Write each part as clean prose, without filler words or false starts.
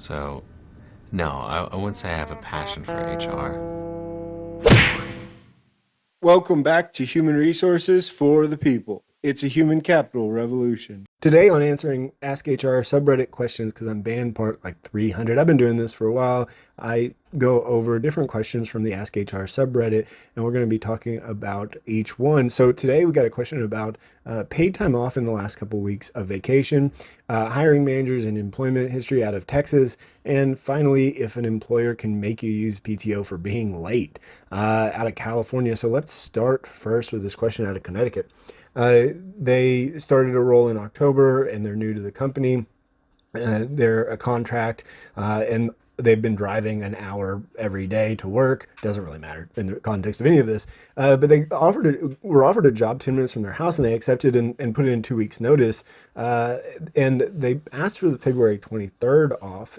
So, no, I wouldn't say I have a passion for HR. Welcome back to Human Resources for the People. It's a human capital revolution. Today on answering Ask HR subreddit questions, because I'm banned part like 300. I've been doing this for a while. I go over different questions from the Ask HR subreddit, and we're going to be talking about each one. So today we got a question about paid time off in the last couple of weeks of vacation, hiring managers and employment history out of Texas, and finally, if an employer can make you use PTO for being late out of California. So let's start first with this question out of Connecticut. They started a role in October and they're new to the company. They're a contract, and they've been driving an hour every day to work. Doesn't really matter in the context of any of this. But they were offered a job 10 minutes from their house, and they accepted and put in 2 weeks notice. And they asked for the February 23rd off,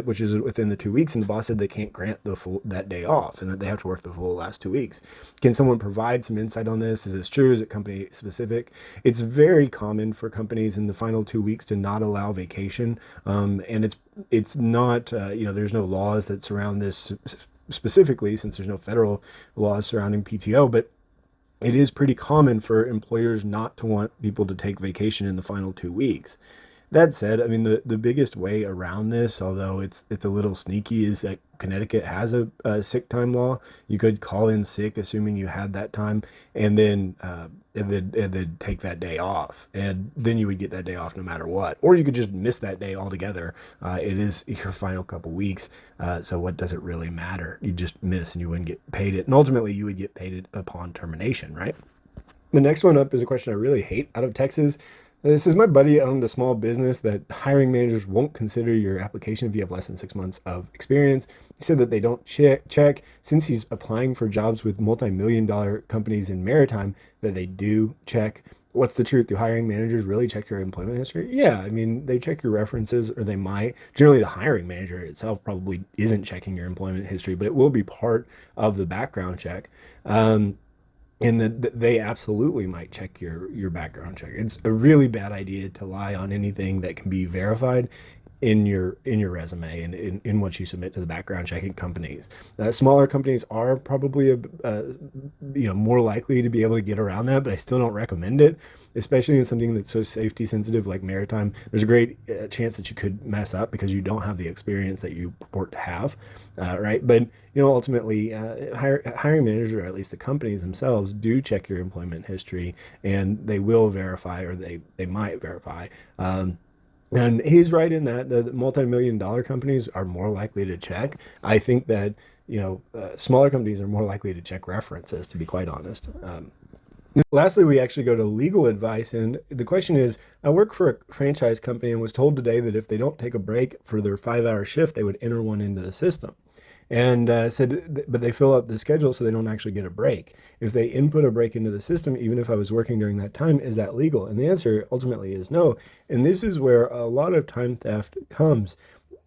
which is within the 2 weeks. And the boss said they can't grant that day off, and that they have to work the full last 2 weeks. Can someone provide some insight on this? Is this true? Is it company specific? It's very common for companies in the final 2 weeks to not allow vacation, and it's not there's no laws that surround this specifically, since there's no federal laws surrounding PTO, but it is pretty common for employers not to want people to take vacation in the final 2 weeks. That said, I mean, the biggest way around this, although it's a little sneaky, is that Connecticut has a sick time law. You could call in sick, assuming you had that time, and then take that day off, and then you would get that day off no matter what. Or you could just miss that day altogether. It is your final couple weeks, so what does it really matter? You just miss, and you wouldn't get paid it, and ultimately you would get paid it upon termination, right? The next one up is a question I really hate out of Texas. This is my buddy owned a small business that hiring managers won't consider your application if you have less than 6 months of experience. He said that they don't check since he's applying for jobs with multi-million-dollar companies in maritime, that they do check. What's the truth? Do hiring managers really check your employment history? Yeah, I mean, they check your references, or they might. Generally, the hiring manager itself probably isn't checking your employment history, but it will be part of the background check. And that they absolutely might check your background check. It's a really bad idea to lie on anything that can be verified in your resume and in what you submit to the background checking companies. Smaller companies are probably more likely to be able to get around that, but I still don't recommend it, especially in something that's so safety sensitive like maritime. There's a great chance that you could mess up because you don't have the experience that you purport to have, right? But ultimately, hiring managers, or at least the companies themselves, do check your employment history, and they will verify, or they might verify. And he's right in that the multi-million dollar companies are more likely to check. I think that smaller companies are more likely to check references, to be quite honest. Lastly, we actually go to legal advice, and the question is, I work for a franchise company and was told today that if they don't take a break for their 5-hour shift, they would enter one into the system. And said, but they fill up the schedule so they don't actually get a break. If they input a break into the system, even if I was working during that time, is that legal? And the answer ultimately is no. And this is where a lot of time theft comes.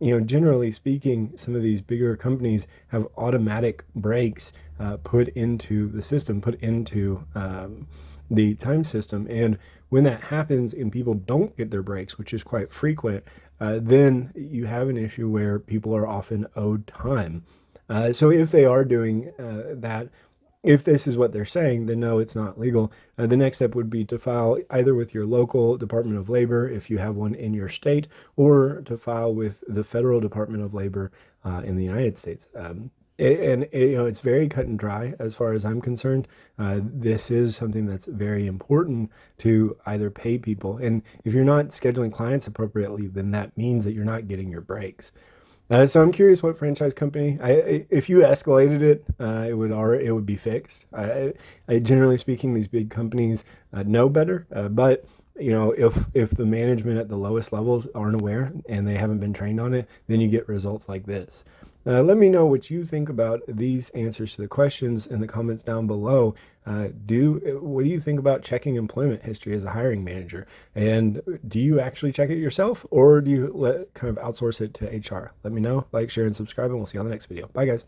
Generally speaking, some of these bigger companies have automatic breaks put into the system, put into the time system. And when that happens and people don't get their breaks, which is quite frequent, then you have an issue where people are often owed time. So if they are doing that, if this is what they're saying, then no, it's not legal. The next step would be to file either with your local Department of Labor, if you have one in your state, or to file with the Federal Department of Labor in the United States. It's very cut and dry as far as I'm concerned. This is something that's very important to either pay people. And if you're not scheduling clients appropriately, then that means that you're not getting your breaks. So I'm curious what franchise company. If you escalated it, it would be fixed. Generally speaking, these big companies know better. But if the management at the lowest levels aren't aware and they haven't been trained on it, then you get results like this. Let me know what you think about these answers to the questions in the comments down below. What do you think about checking employment history as a hiring manager? And do you actually check it yourself, or do you kind of outsource it to HR? Let me know. Like, share, and subscribe, and we'll see you on the next video. Bye, guys.